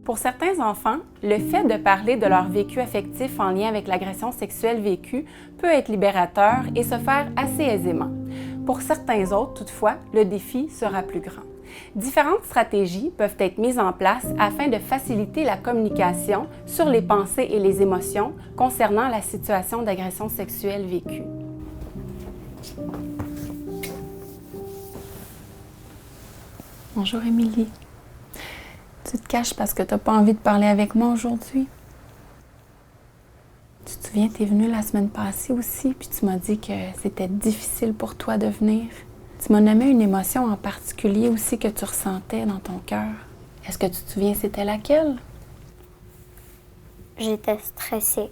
Pour certains enfants, le fait de parler de leur vécu affectif en lien avec l'agression sexuelle vécue peut être libérateur et se faire assez aisément. Pour certains autres, toutefois, le défi sera plus grand. Différentes stratégies peuvent être mises en place afin de faciliter la communication sur les pensées et les émotions concernant la situation d'agression sexuelle vécue. Bonjour Émilie. Tu te caches parce que tu n'as pas envie de parler avec moi aujourd'hui? Tu te souviens, tu es venue la semaine passée aussi, puis tu m'as dit que c'était difficile pour toi de venir. Tu m'as nommé une émotion en particulier aussi que tu ressentais dans ton cœur. Est-ce que tu te souviens c'était laquelle? J'étais stressée.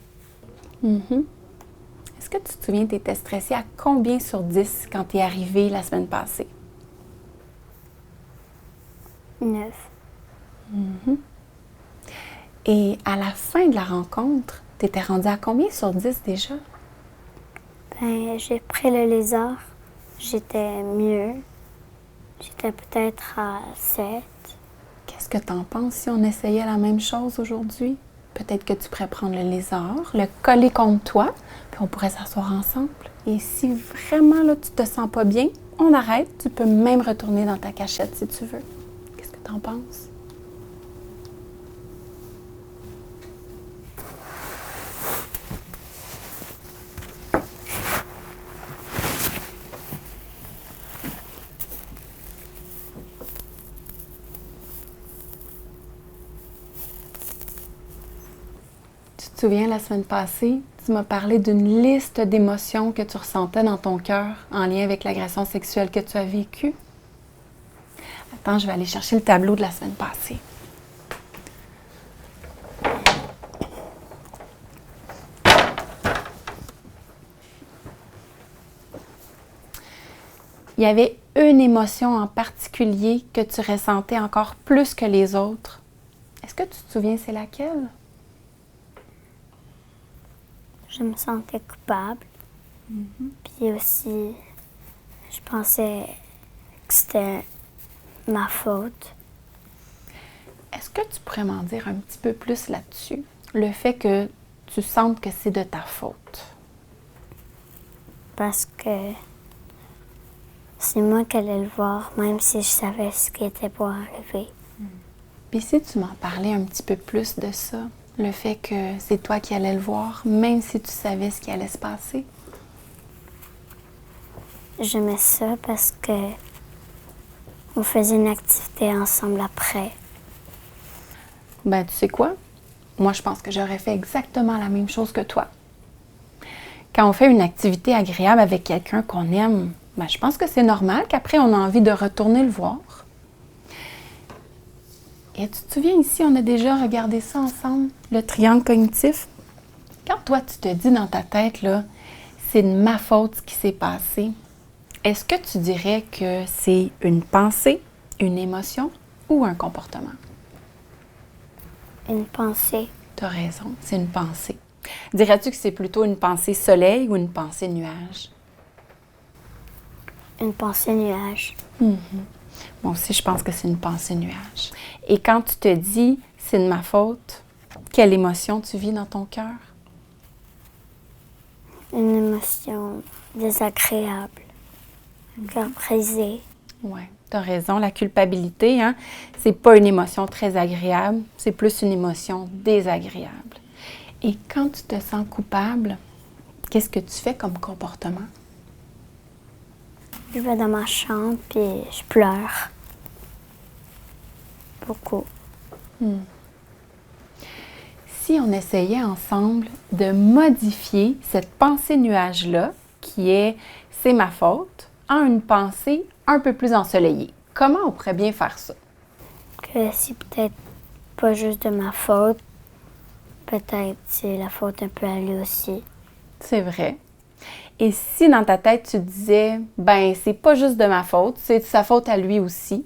Est-ce que tu te souviens, tu étais stressée à combien sur 10 quand tu es arrivée la semaine passée? 9. Et à la fin de la rencontre, tu étais rendue à combien sur 10 déjà? J'ai pris le lézard. J'étais mieux. J'étais peut-être à 7. Qu'est-ce que tu en penses si on essayait la même chose aujourd'hui? Peut-être que tu pourrais prendre le lézard, le coller contre toi, puis on pourrait s'asseoir ensemble. Et si vraiment là, tu te sens pas bien, on arrête. Tu peux même retourner dans ta cachette si tu veux. Qu'est-ce que tu en penses? Tu te souviens, la semaine passée, tu m'as parlé d'une liste d'émotions que tu ressentais dans ton cœur en lien avec l'agression sexuelle que tu as vécue. Attends, je vais aller chercher le tableau de la semaine passée. Il y avait une émotion en particulier que tu ressentais encore plus que les autres. Est-ce que tu te souviens c'est laquelle? Je me sentais coupable. Puis aussi, je pensais que c'était ma faute. Est-ce que tu pourrais m'en dire un petit peu plus là-dessus? Le fait que tu sentes que c'est de ta faute. Parce que c'est moi qui allais le voir, même si je savais ce qui était pour arriver. Puis si tu m'en parlais un petit peu plus de ça, le fait que c'est toi qui allais le voir, même si tu savais ce qui allait se passer? J'aimais ça parce que on faisait une activité ensemble après. Ben, tu sais quoi? Moi, je pense que j'aurais fait exactement la même chose que toi. Quand on fait une activité agréable avec quelqu'un qu'on aime, ben, je pense que c'est normal qu'après, on a envie de retourner le voir. Et tu te souviens, ici, on a déjà regardé ça ensemble, le triangle cognitif. Quand toi, tu te dis dans ta tête, là, c'est de ma faute ce qui s'est passé, est-ce que tu dirais que c'est une pensée, une émotion ou un comportement? Une pensée. Tu as raison, c'est une pensée. Dirais-tu que c'est plutôt une pensée soleil ou une pensée nuage? Une pensée nuage. Moi aussi, je pense que c'est une pensée nuage. Et quand tu te dis « c'est de ma faute », quelle émotion tu vis dans ton cœur? Une émotion désagréable. Cœur brisé. Oui, tu as raison. La culpabilité, hein, c'est pas une émotion très agréable, c'est plus une émotion désagréable. Et quand tu te sens coupable, qu'est-ce que tu fais comme comportement? Je vais dans ma chambre puis je pleure. Beaucoup. Si on essayait ensemble de modifier cette pensée nuage-là, qui est « c'est ma faute », en une pensée un peu plus ensoleillée, comment on pourrait bien faire ça? Que c'est peut-être pas juste de ma faute. Peut-être c'est la faute un peu à lui aussi. C'est vrai. Et si dans ta tête tu disais « ben c'est pas juste de ma faute, c'est de sa faute à lui aussi »,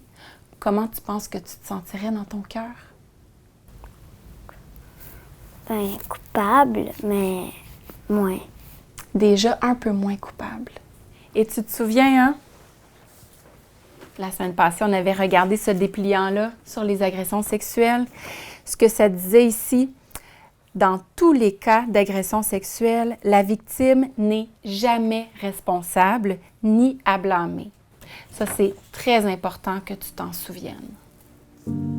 comment tu penses que tu te sentirais dans ton cœur? Coupable, mais moins. Déjà un peu moins coupable. Et tu te souviens, hein? La semaine passée, on avait regardé ce dépliant-là sur les agressions sexuelles. Ce que ça disait ici, dans tous les cas d'agression sexuelle, la victime n'est jamais responsable ni à blâmer. Ça, c'est très important que tu t'en souviennes.